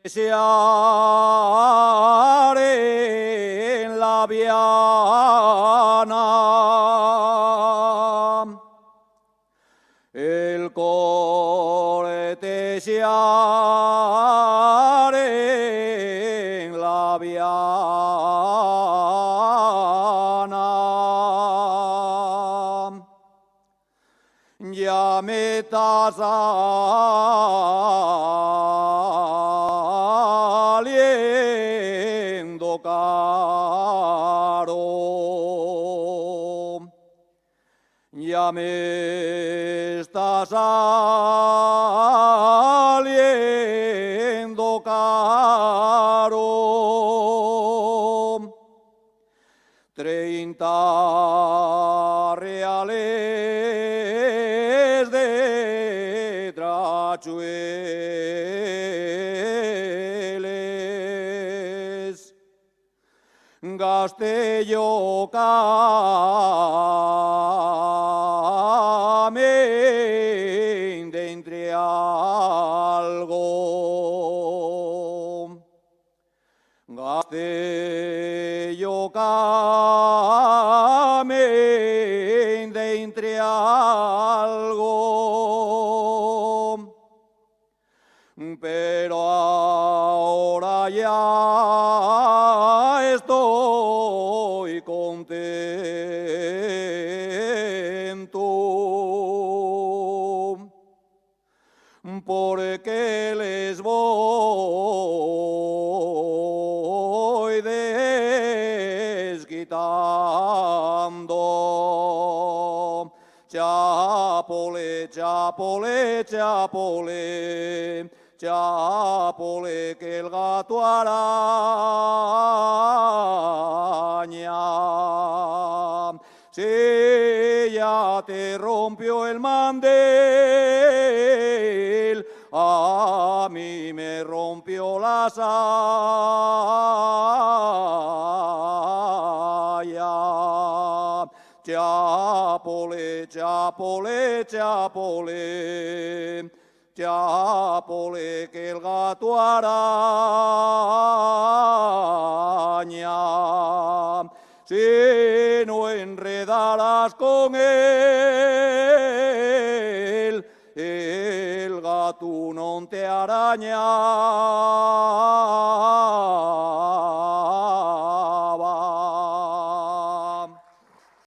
desearé en la viana el cortesearé en la viana ya me saliendo caro, ya me está saliendo caro. 30 reales de trachueles gasté yo de entre algo. Gasté yo de entre algo. Pero ahora ya estoy contento, porque les voy desquitando. Chapole, chapole, chapole, chapole, que el gato araña. Si ya te rompió el mandil, a mí me rompió la saya. Chapole, chapole, chapole, chapole, que el gato araña. Si no enredarás con él, el gato no te araña.